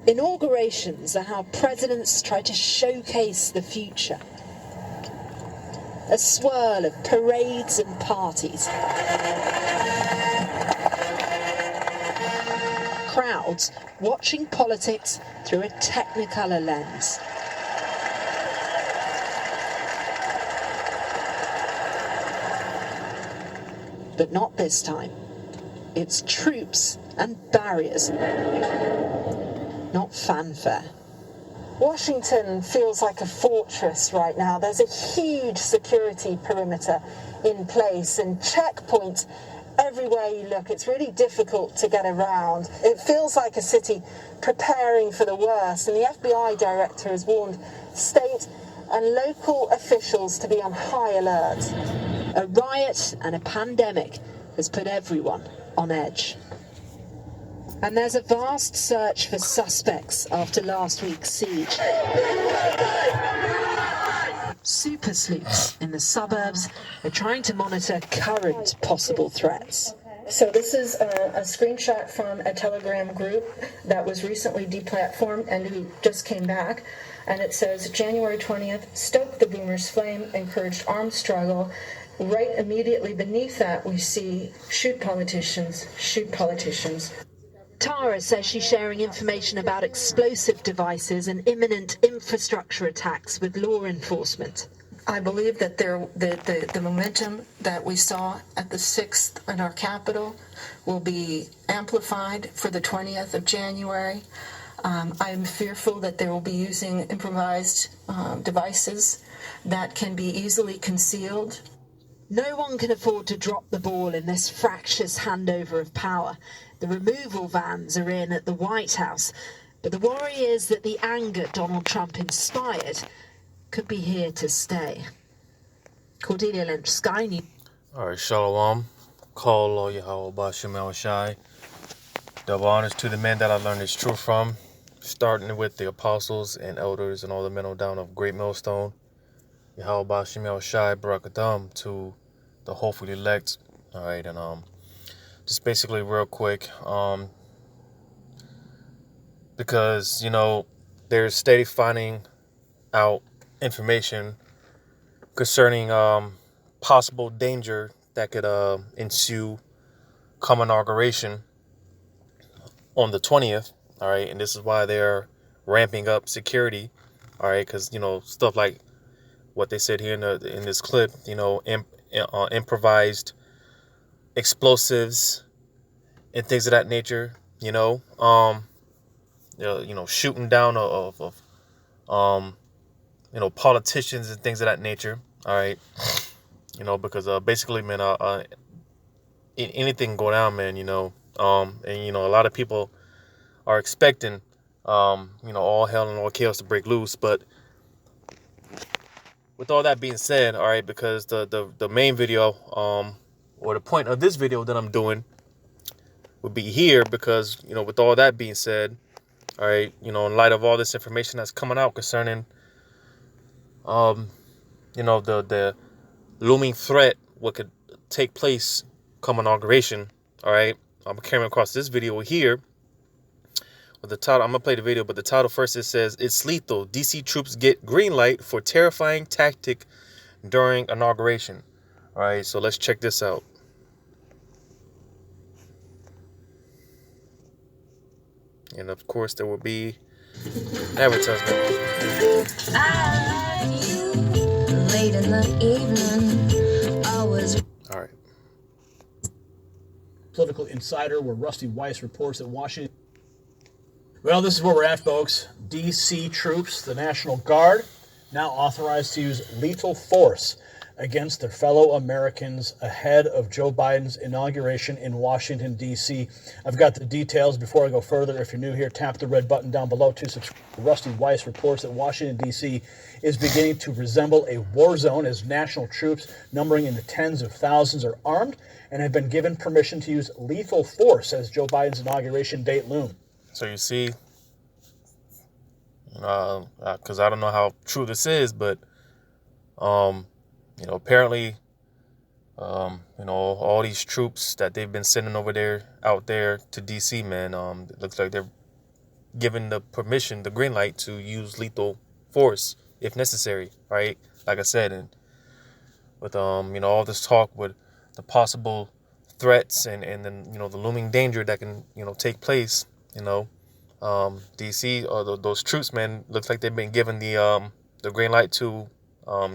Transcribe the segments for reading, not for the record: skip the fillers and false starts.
Inaugurations are how presidents try to showcase the future. A swirl of parades and parties. Crowds watching politics through a technicolor lens. But not this time. It's troops and barriers, not fanfare. Washington feels like a fortress right now. There's a huge security perimeter in place and checkpoints everywhere you look. It's really difficult to get around. It feels like a city preparing for the worst, and the FBI director has warned state and local officials to be on high alert. A riot and a pandemic has put everyone on edge. And there's a vast search for suspects after last week's siege. Super sleuths in the suburbs are trying to monitor current possible threats. So this is a screenshot from a Telegram group that was recently deplatformed and who just came back. And it says, January 20th, stoked the boomers' flame, encouraged armed struggle. Right immediately beneath that, we see shoot politicians, shoot politicians. Tara says she's sharing information about explosive devices and imminent infrastructure attacks with law enforcement. I believe that the momentum that we saw at the 6th in our capital will be amplified for the 20th of January. I'm fearful that they will be using improvised devices that can be easily concealed. No one can afford to drop the ball in this fractious handover of power. The removal vans are in at the White House, but the worry is that the anger Donald Trump inspired could be here to stay. Cordelia Lynch, Sky News. All right, Shalom. Call all Yahweh Bashim El Shai. Double honors to the men that I learned this truth from, starting with the apostles and elders and all the men on down of Great Millstone. Yahweh Bashim El Shai, Barakatam to the hopefully elect. All right, and just basically real quick, because, you know, they're steady finding out information concerning possible danger that could ensue come inauguration on the 20th. All right, and this is why they're ramping up security. All right, because, you know, stuff like what they said here in this clip, you know, improvised explosives and things of that nature, you know, shooting down of politicians and things of that nature. All right, you know, because basically, man, anything go down, man, you know, and, you know, a lot of people are expecting, all hell and all chaos to break loose. But with all that being said, all right, because the main video, or the point of this video that I'm doing would be here, because, you know, with all that being said, all right, you know, in light of all this information that's coming out concerning, the looming threat, what could take place come inauguration, all right, I'm carrying across this video here with the title. I'm gonna play the video, but the title first, it says, "It's lethal. DC troops get green light for terrifying tactic during inauguration." All right, so let's check this out. And of course, there will be advertisement. Late in the evening, all right. Political insider, where Rusty Weiss reports that Washington. Well, this is where we're at, folks. D.C. troops, the National Guard, now authorized to use lethal force against their fellow Americans ahead of Joe Biden's inauguration in Washington, D.C. I've got the details. Before I go further, if you're new here, tap the red button down below to subscribe. Rusty Weiss reports that Washington, D.C. is beginning to resemble a war zone as national troops numbering in the tens of thousands are armed and have been given permission to use lethal force as Joe Biden's inauguration date looms. So you see, because I don't know how true this is, but, apparently, all these troops that they've been sending out there to D.C., man, it looks like they're given the permission, the green light to use lethal force if necessary, right? Like I said, and with all this talk with the possible threats and then the looming danger that can take place, DC or those troops, man, looks like they've been given the green light to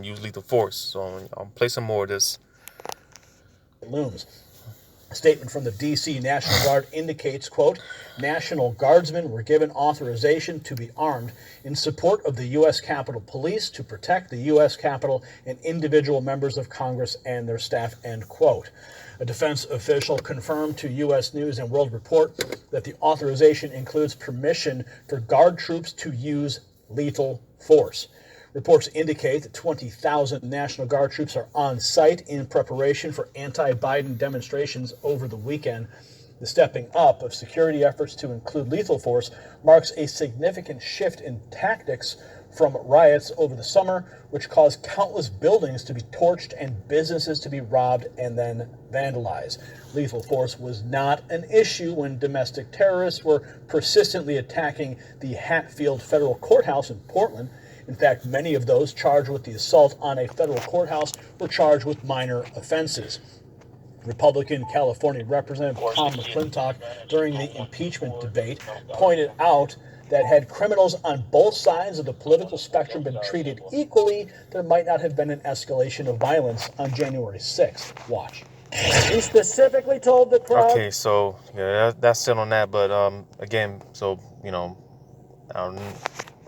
use lethal force. So I'll play some more of this. Looms. A statement from the D.C. National Guard indicates, quote, National Guardsmen were given authorization to be armed in support of the U.S. Capitol Police to protect the U.S. Capitol and individual members of Congress and their staff, end quote. A defense official confirmed to U.S. News and World Report that the authorization includes permission for Guard troops to use lethal force. Reports indicate that 20,000 National Guard troops are on site in preparation for anti-Biden demonstrations over the weekend. The stepping up of security efforts to include lethal force marks a significant shift in tactics from riots over the summer, which caused countless buildings to be torched and businesses to be robbed and then vandalized. Lethal force was not an issue when domestic terrorists were persistently attacking the Hatfield Federal Courthouse in Portland. In fact, many of those charged with the assault on a federal courthouse were charged with minor offenses. Republican California Representative Tom McClintock, during the impeachment debate, pointed out that had criminals on both sides of the political spectrum been treated equally, there might not have been an escalation of violence on January 6th. Watch. He specifically told the crowd. Okay, so yeah, that's still on that, but again, so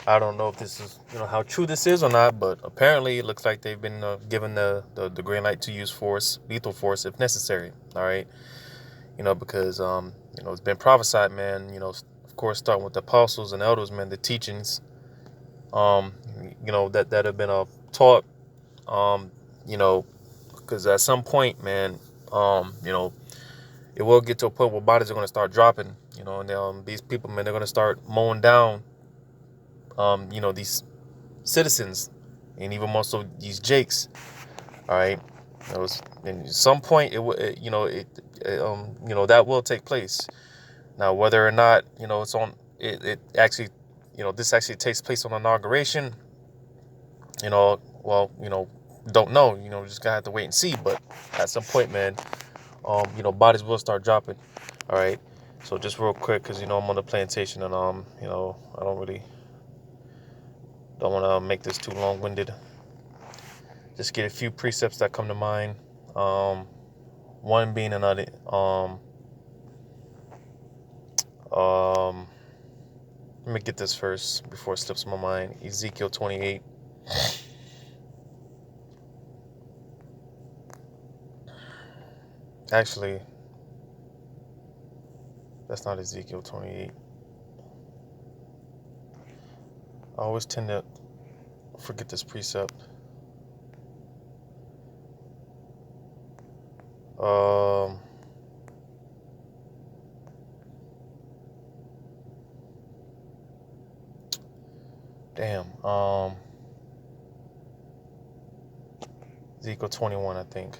I don't know if this is how true this is or not, but apparently it looks like they've been given the green light to use force, lethal force, if necessary. All right, because it's been prophesied, man. Of course, starting with the apostles and elders, man, the teachings, that have been taught, because at some point, man, it will get to a point where bodies are going to start dropping, and these people, man, they're going to start mowing down, these citizens, and even more so these Jakes. All right, at some point that will take place. Now, whether or not it's on it actually this actually takes place on inauguration, don't know. Just gonna have to wait and see. But at some point, man, bodies will start dropping. All right. So just real quick, because I'm on the plantation, and I don't want to make this too long-winded. Just get a few precepts that come to mind. One being another. Let me get this first before it slips my mind. Ezekiel 28. Actually, that's not Ezekiel 28. I always tend to forget this precept. Ezekiel 21, I think.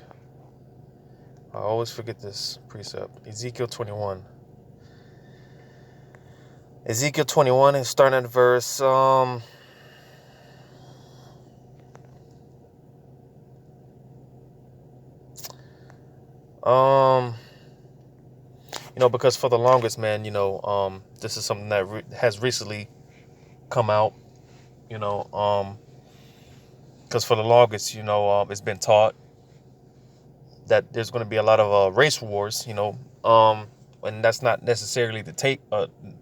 I always forget this precept. Ezekiel 21. Ezekiel 21 is starting at verse because for the longest, man, this is something that has recently come out, because for the longest, it's been taught that there's going to be a lot of race wars, and that's not necessarily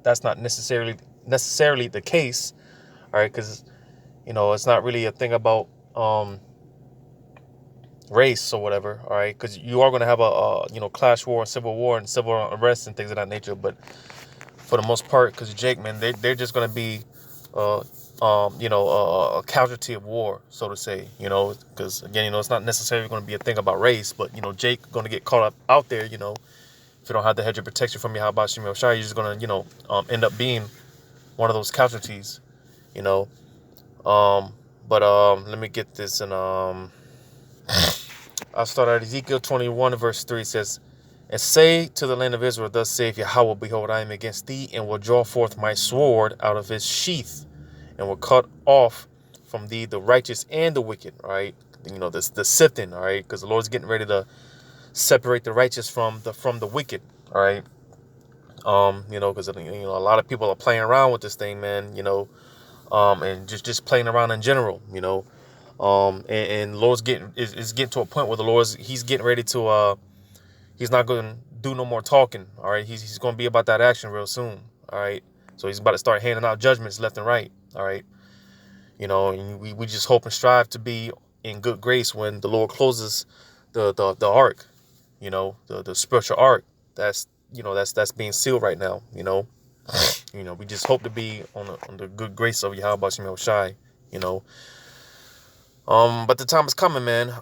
that's not necessarily the case, all right? Because it's not really a thing about race or whatever, all right? Because you are going to have a clash war, civil war, and civil unrest and things of that nature. But for the most part, because Jake, man, they're just going to be a casualty of war, so to say, because again, it's not necessarily going to be a thing about race, but Jake going to get caught up out there, if you don't have the hedge of protection from Yahweh Shemi Oshai, you're just going to end up being one of those casualties, but let me get this, and I'll start at Ezekiel 21 verse 3. It says, And say to the land of Israel, thus saith Yahweh, behold, I am against thee, and will draw forth my sword out of his sheath, and will cut off from thee the righteous and the wicked. All right, the sifting. All right, because the Lord's getting ready to separate the righteous from the wicked. All right, because a lot of people are playing around with this thing, man. And just playing around in general. And Lord's is getting to a point where he's getting ready to he's not going to do no more talking. All right, he's going to be about that action real soon. All right, so he's about to start handing out judgments left and right. All right, and we just hope and strive to be in good grace when the Lord closes the ark. The spiritual ark that's being sealed right now. We just hope to be on the good grace of Yahweh Shem Shai. But the time is coming, man.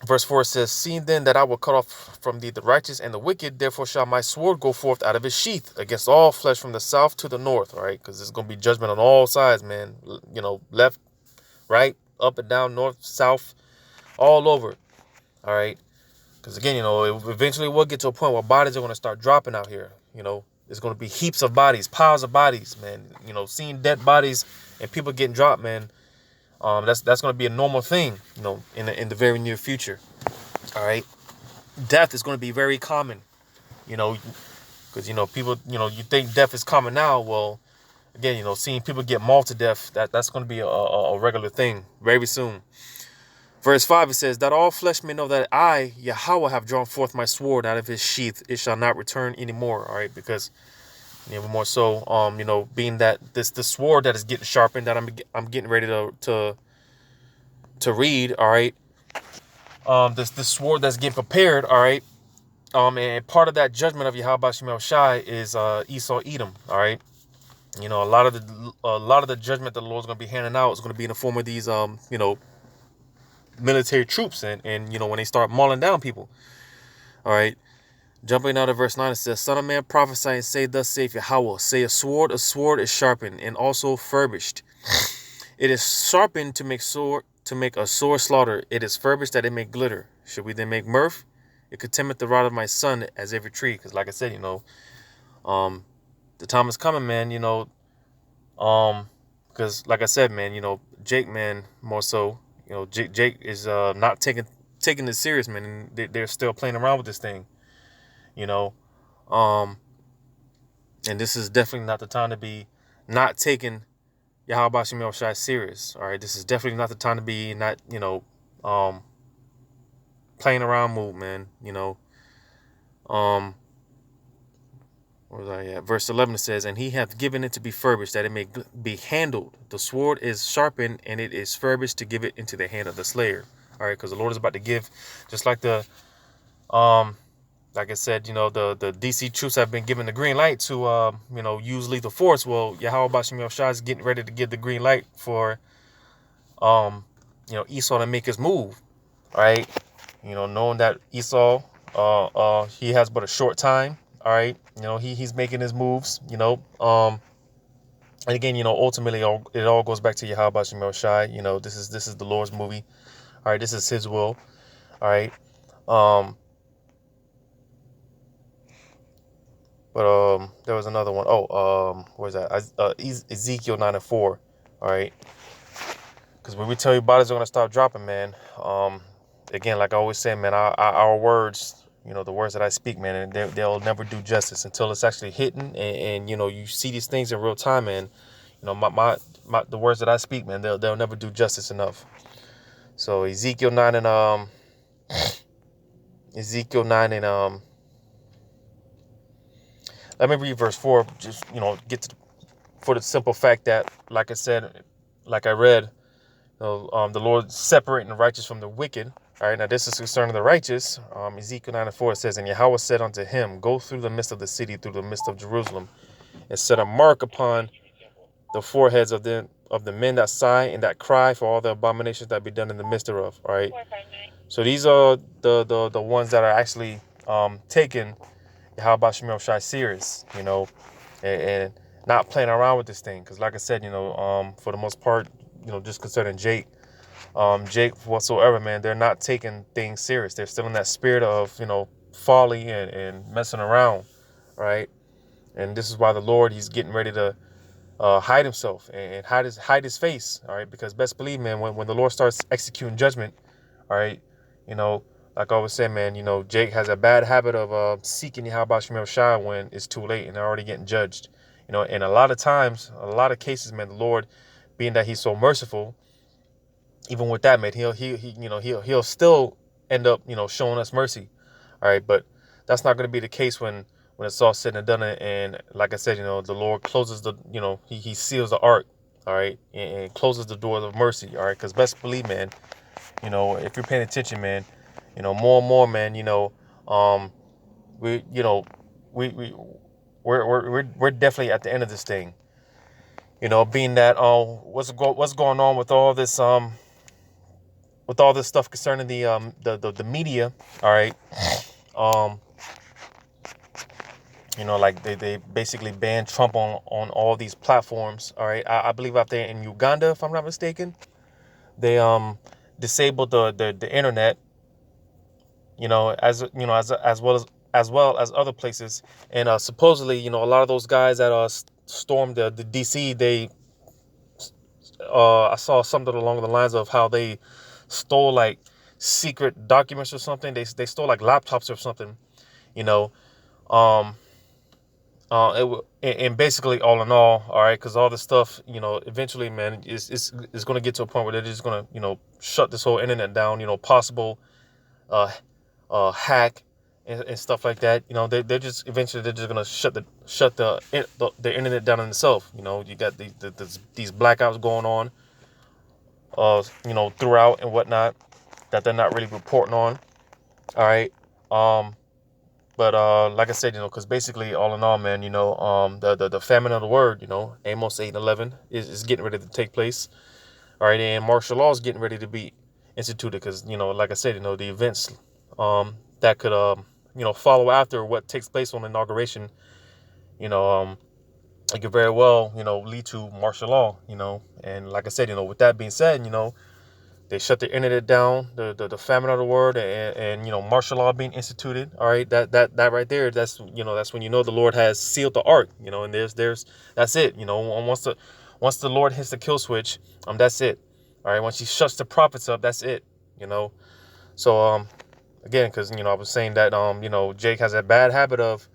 Verse 4 says, "Seeing then that I will cut off from thee the righteous and the wicked, therefore shall my sword go forth out of his sheath against all flesh from the south to the north." All right, because there's going to be judgment on all sides, man. Left, right, up and down, north, south, all over. All right, because again, eventually we'll get to a point where bodies are going to start dropping out here. There's going to be heaps of bodies, piles of bodies, man. Seeing dead bodies and people getting dropped, man. That's going to be a normal thing, in the very near future. All right, death is going to be very common, because people, you think death is common now. Well, again, seeing people get mauled to death, that's going to be a regular thing very soon. Verse 5, it says, "That all flesh may know that I, Yahweh, have drawn forth my sword out of his sheath; it shall not return anymore." All right, because more so, being that the sword that is getting sharpened, that I'm getting ready to read. All right, this sword that's getting prepared. All right, and part of that judgment of Yahweh Shem Shai is Esau Edom. All right, a lot of the judgment that the Lord's going to be handing out is going to be in the form of these military troops, and when they start mauling down people. All right. Jumping out of verse 9, it says, "Son of man, prophesy and say, thus saith Yahweh, say a sword is sharpened, and also furbished. It is sharpened to make a sore slaughter. It is furbished that it may glitter. Should we then make mirth? It contemneth the rod of my son as every tree." Because like I said, the time is coming, man, because like I said, man, Jake, man, more so, Jake is not taking this serious, man, and they're still playing around with this thing. And this is definitely not the time to be not taking Yahweh Shem Shai serious. All right, this is definitely not the time to be not, playing around move, man. Where was I at? Verse 11 it says, "And he hath given it to be furbished, that it may be handled. The sword is sharpened, and it is furbished to give it into the hand of the slayer." All right, because the Lord is about to give, just like like I said, the DC troops have been given the green light to, use lethal force. Well, Yahweh Shem Shai is getting ready to give the green light for, Esau to make his move. All right. Knowing that Esau, he has but a short time. All right. He's making his moves, and again, ultimately it all goes back to Yahweh Shem Shai. This is the Lord's movie. All right. This is his will. All right. But there was another one. Where's that? Ezekiel 9:4. All right. Because when we tell you bodies are gonna stop dropping, man. Again, like I always say, man, our words, the words that I speak, man, and they'll never do justice until it's actually hitting, and you see these things in real time, and the words that I speak, man, they'll never do justice enough. So Ezekiel 9 and let me read verse 4, just, for the simple fact that, like I said, like I read, the Lord separating the righteous from the wicked. All right, now this is concerning the righteous. Ezekiel 9:4 says, "And Yahweh said unto him, Go through the midst of the city, through the midst of Jerusalem, and set a mark upon the foreheads of the men that sigh and that cry for all the abominations that be done in the midst thereof." All right, so these are the ones that are actually taking Yahweh Shem Shai serious, and not playing around with this thing. Because like I said, for the most part, just concerning Jake whatsoever, man, they're not taking things serious. They're still in that spirit of, folly and messing around, right? And this is why the Lord, he's getting ready to hide himself and hide his face, all right? Because best believe, man, when the Lord starts executing judgment, all right, you know, like I always say, man, you know, Jake has a bad habit of seeking Yahweh Shem Shai when it's too late and they're already getting judged. You know, and a lot of times, a lot of cases, man, the Lord, being that he's so merciful, even with that, man, he'll still end up, you know, showing us mercy. All right, but that's not going to be the case when it's all said and done. And like I said, you know, the Lord closes the, you know, he seals the ark, all right, and closes the doors of mercy, all right, because best believe, man, you know, if you're paying attention, man, you know, more and more, man, you know, we, you know, we we're definitely at the end of this thing, you know, being that what's going on with all this stuff concerning the media, all right, um you know, like they basically banned Trump on all these platforms, all right. I believe out there in Uganda, if I'm not mistaken, they disabled the internet, you know, as well as other places. And supposedly, you know, a lot of those guys that stormed the DC, they I saw something along the lines of how they stole like secret documents or something. They stole like laptops or something, you know. um and basically, all in all right, because all this stuff, you know, eventually, man, is going to get to a point where they're just going to, you know, shut this whole internet down, you know, possible uh hack and stuff like that. You know, they're just eventually they're just gonna shut the internet down in itself. You know, you got these blackouts going on, you know, throughout and whatnot, that they're not really reporting on. All right. Um, but like I said, you know, because basically, all in all, man, you know, the famine of the word, you know, Amos 8:11 is getting ready to take place. All right, and martial law is getting ready to be instituted because, you know, like I said, you know, the events that could you know, follow after what takes place on inauguration, you know, it could very well, you know, lead to martial law, you know. And like I said, you know, with that being said, you know, they shut the internet down, the famine of the word, and you know, martial law being instituted. All right, that right there, that's, you know, that's when you know the Lord has sealed the ark, you know. And there's that's it, you know. Once the Lord hits the kill switch, that's it. All right, once he shuts the prophets up, that's it, you know. So again, because, you know, I was saying that you know, Jake has a bad habit of,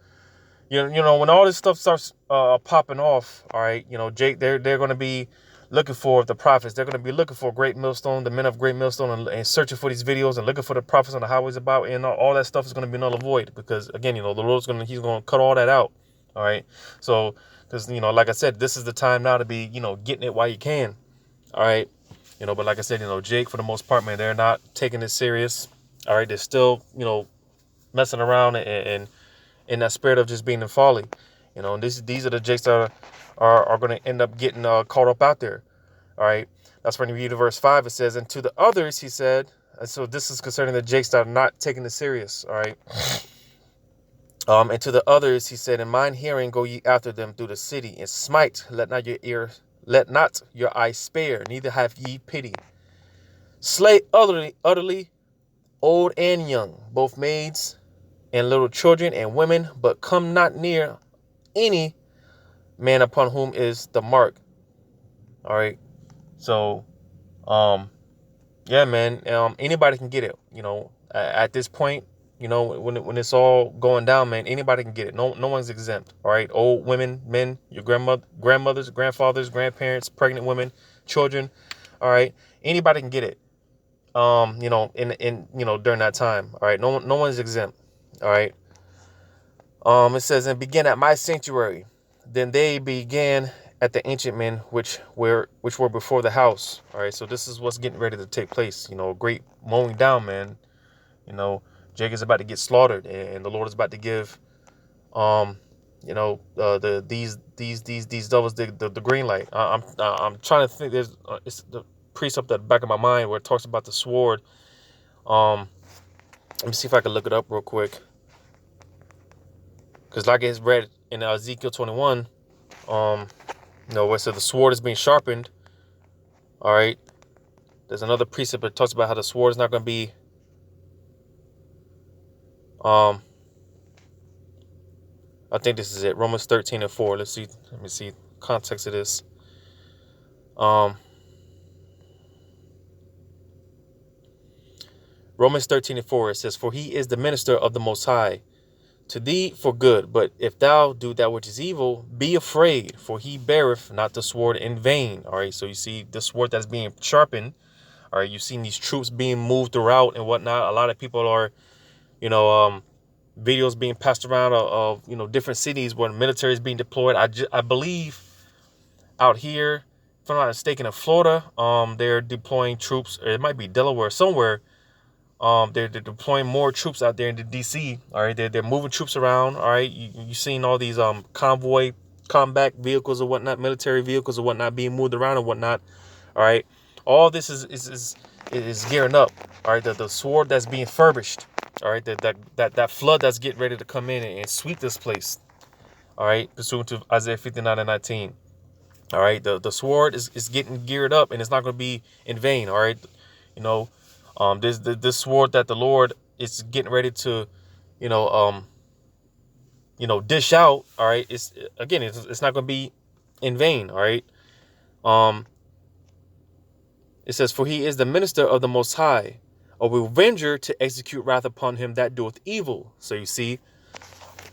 you know, when all this stuff starts popping off, all right, you know, Jake, they're going to be looking for the prophets. They're going to be looking for Great Millstone, the men of Great Millstone, and searching for these videos and looking for the prophets on the highways about, and all that stuff is going to be null and void because, again, you know, the Lord's he's going to cut all that out. All right, so because, you know, like I said, this is the time now to be, you know, getting it while you can. All right, you know, but like I said, you know, Jake, for the most part, man, they're not taking it serious. All right, they're still, you know, messing around and in that spirit of just being in folly, you know. And these are the jakes that are going to end up getting caught up out there. All right, that's when you read verse 5. It says, "And to the others," he said. And so this is concerning the jakes that are not taking it serious. All right. And to the others, he said, "In mine hearing, go ye after them through the city, and smite. Let not your eye spare, neither have ye pity. Slay utterly, old and young, both maids and little children and women, but come not near any man upon whom is the mark." All right. So, yeah, man, anybody can get it, you know, at this point, you know, when it's all going down, man, anybody can get it. No one's exempt. All right. Old women, men, your grandmothers, grandfathers, grandparents, pregnant women, children. All right. Anybody can get it. You know, in you know, during that time. All right. No one's exempt. All right. It says, "And begin at my sanctuary. Then they began at the ancient men which were before the house." All right, so this is what's getting ready to take place. You know, a great mowing down, man. You know, Jacob is about to get slaughtered, and the Lord is about to give, you know, these devils the green light. I'm trying to think. There's it's the precept at the back of my mind where it talks about the sword. Let me see if I can look it up real quick. Because like it's read in Ezekiel 21, you know, where it said the sword is being sharpened. All right. There's another precept that talks about how the sword is not going to be, I think this is it. Romans 13:4. Let's see. Let me see context of this. Romans 13:4. It says, "For he is the minister of the Most High, to thee for good. But if thou do that which is evil, be afraid, for he beareth not the sword in vain." All right. So you see the sword that's being sharpened. All right. You've seen these troops being moved throughout and whatnot. A lot of people are, videos being passed around of different cities where the military is being deployed. I believe out here, if I'm not mistaken, in Florida, they're deploying troops. Or it might be Delaware somewhere. They're deploying more troops out there into DC. All right, they're moving troops around. All right, you seen all these convoy combat vehicles or whatnot, military vehicles or whatnot being moved around and whatnot. All right, all this is gearing up. All right, the sword that's being furbished. All right, that flood that's getting ready to come in and sweep this place. All right, pursuant to Isaiah 59:19. All right, the sword is getting geared up, and it's not going to be in vain. All right, this sword that the Lord is getting ready to, you know, dish out. All right, it's not going to be in vain. All right, it says, "For he is the minister of the Most High, a revenger to execute wrath upon him that doeth evil." So you see,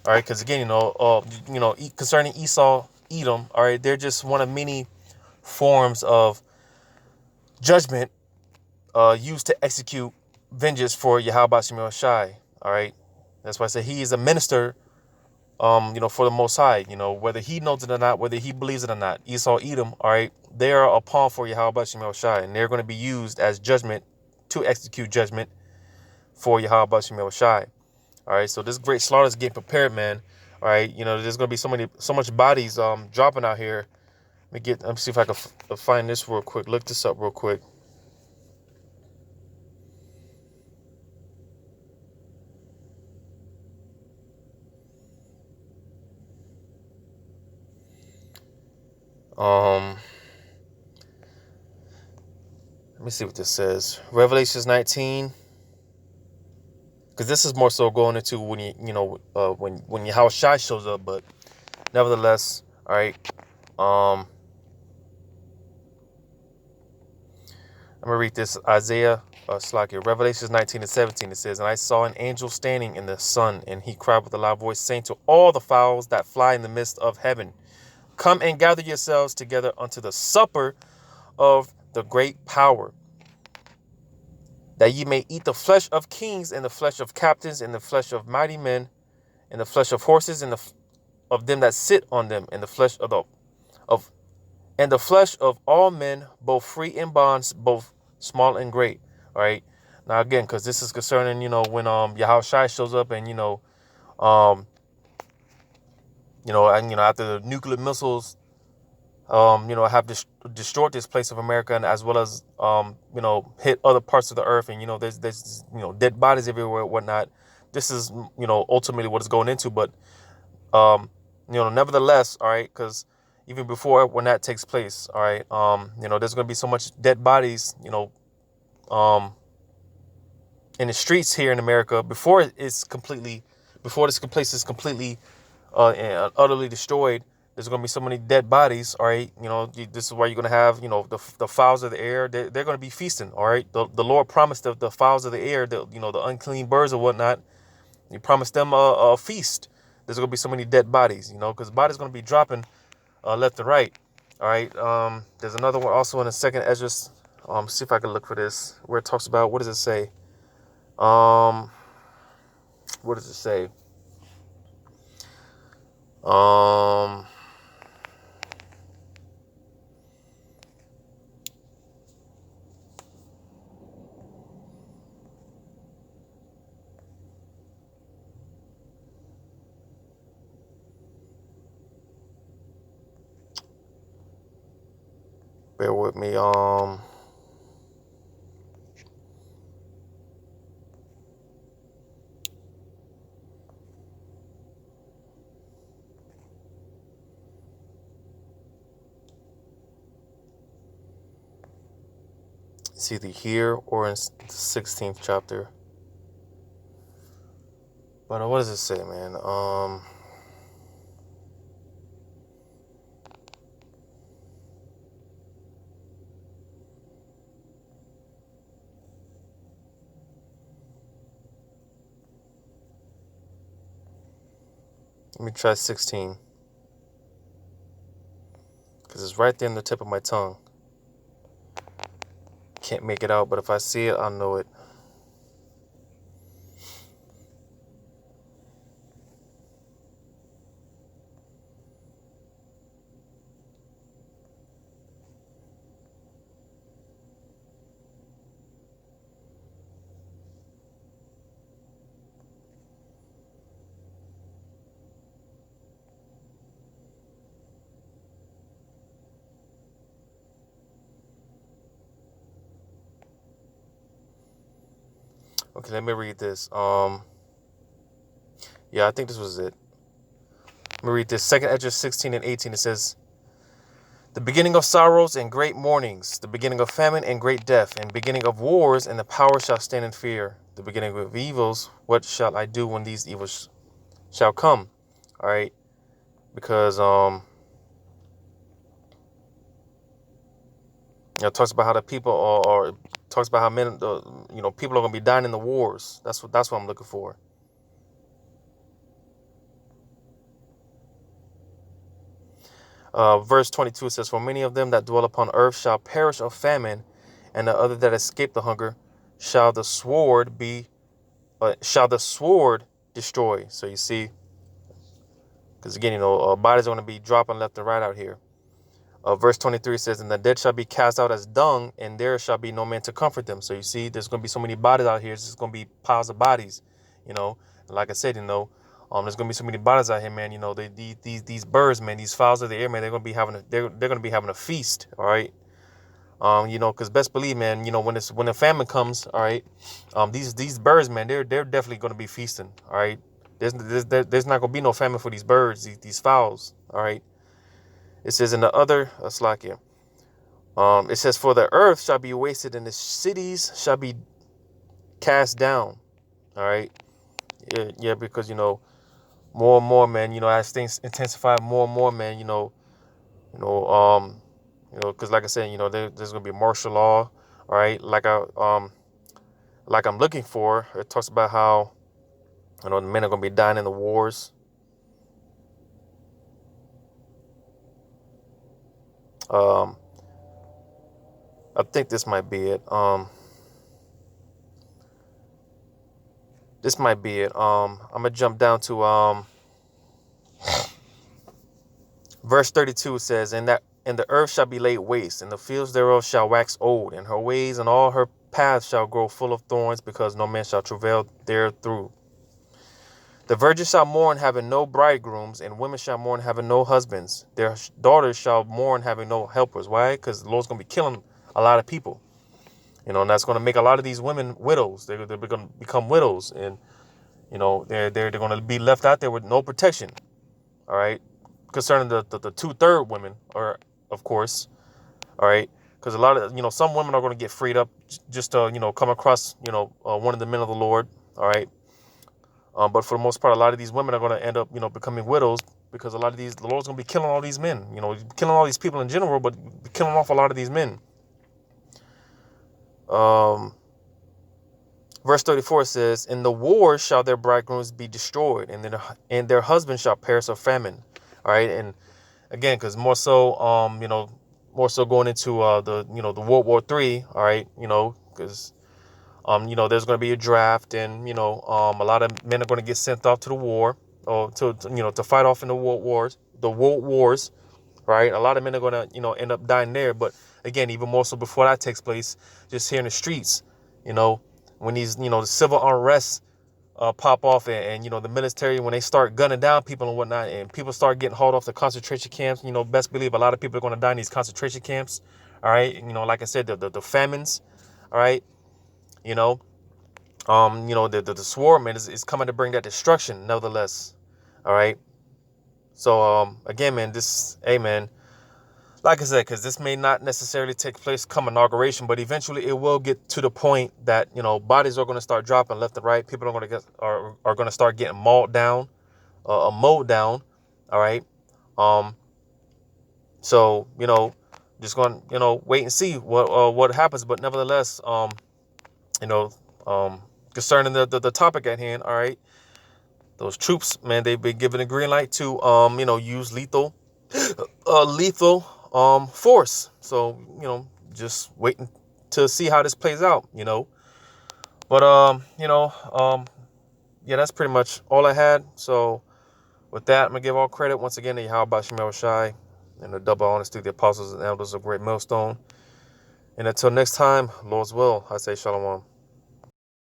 all right, because again, concerning Esau, Edom, all right, they're just one of many forms of judgment used to execute vengeance for Yahweh Shemel Shai. All right, that's why I say he is a minister, for the Most High. Whether he knows it or not, whether he believes it or not, Esau, Edom, all right, they are a pawn for Yahweh Shemel Shai, and they're going to be used as judgment to execute judgment for Yahweh Shemel Shai. All right, so this great slaughter is getting prepared, man. All right, there's going to be so much bodies dropping out here. Let me see if I can find this real quick. Look this up real quick. Let me see what this says. Revelations 19, because this is more so going into when when Yahweh Shai shows up. But nevertheless, all right. I'm gonna read this Isaiah Revelations 19:17. It says, "And I saw an angel standing in the sun, and he cried with a loud voice, saying to all the fowls that fly in the midst of heaven, come and gather yourselves together unto the supper of the great power, that ye may eat the flesh of kings, and the flesh of captains, and the flesh of mighty men, and the flesh of horses, and of them that sit on them, and the flesh the flesh of all men, both free and bonds, both small and great." All right. Now again, because this is concerning, when Yahweh Shai shows up, and after the nuclear missiles have destroyed this place of America, and as well as hit other parts of the earth, and there's dead bodies everywhere and whatnot. This is ultimately what it's going into, but nevertheless, all right, because even before when that takes place, all right, there's going to be so much dead bodies, in the streets here in America before this place is completely and utterly destroyed. There's going to be so many dead bodies. All right. This is why you're going to have, the fowls of the air. They're going to be feasting. All right. The Lord promised the fowls of the air, the unclean birds or whatnot. He promised them a feast. There's going to be so many dead bodies, because bodies going to be dropping left and right. All right. There's another one also in the second Esdras. See if I can look for this where it talks about, what does it say? What does it say? Bear with me. It's either here or in the 16th chapter. But what does it say, man? Let me try 16. Because it's right there in the tip of my tongue. Can't make it out, but if I see it, I'll know it. Okay, let me read this. Yeah, I think this was it. Let me read this. 2nd Esdras 16 and 18. It says, the beginning of sorrows and great mournings, the beginning of famine and great death, and beginning of wars, and the power shall stand in fear. The beginning of evils, what shall I do when these evils shall come? All right, because it talks about how the people are talks about how men, people are gonna be dying in the wars. That's what I'm looking for. Verse 22 says, for many of them that dwell upon earth shall perish of famine, and the other that escape the hunger shall the sword destroy. So you see, because again, bodies are going to be dropping left and right out here. Verse 23 says, and the dead shall be cast out as dung, and there shall be no man to comfort them. So you see, there's going to be so many bodies out here. There's going to be piles of bodies, And like I said, there's going to be so many bodies out here, man. These birds, man, these fowls of the air, man, they're going to be having a feast. All right. Because best believe, man, when the famine comes, all right, these birds, man, they're definitely going to be feasting. All right. There's not going to be no famine for these birds, these fowls. All right. It says in the other Slakia, it says, for the earth shall be wasted and the cities shall be cast down. All right. Yeah, because, more and more, man, as things intensify more and more, man, because like I said, there's going to be martial law. All right. Like I'm looking for, it talks about how, the men are going to be dying in the wars. I think this might be it. This might be it. I'm gonna jump down to verse 32. Says, and the earth shall be laid waste, and the fields thereof shall wax old, and her ways and all her paths shall grow full of thorns, because no man shall travail therethrough. The virgins shall mourn, having no bridegrooms, and women shall mourn, having no husbands. Their daughters shall mourn, having no helpers. Why? Because the Lord's gonna be killing a lot of people. And that's going to make a lot of these women widows. They're going to become widows, and they're going to be left out there with no protection. All right, concerning the 2/3 women, or of course, all right, because a lot of some women are going to get freed up just to come across one of the men of the Lord. All right, but for the most part, a lot of these women are going to end up becoming widows, because the Lord's going to be killing all these men. Killing all these people in general, but killing off a lot of these men. Verse 34 says, in the war shall their bridegrooms be destroyed, and their husbands shall perish of famine. All right, and again, because more so going into the World War III. All right, because there's going to be a draft, and a lot of men are going to get sent off to the war, or to fight off in the world wars. Right, a lot of men are going to end up dying there. But again, even more so before that takes place, just here in the streets, when these the civil unrest pop off, and the military, when they start gunning down people and whatnot, and people start getting hauled off to concentration camps, best believe a lot of people are going to die in these concentration camps. All right, like I said, the famines. All right, the sword, man, is coming to bring that destruction, nevertheless. All right, so again, man, like I said, because this may not necessarily take place come inauguration, but eventually it will get to the point that bodies are going to start dropping left and right. People are going to start getting mowed down. All right. So just going wait and see what happens. But nevertheless, you know, concerning the topic at hand. All right. those troops, man, they've been given a green light to, use lethal force. So, just waiting to see how this plays out, But, yeah, that's pretty much all I had. So with that, I'm going to give all credit once again to Yahweh Shemel Shai and the double honesty, the apostles and elders of Great Millstone. And until next time, Lord's will, I say shalom.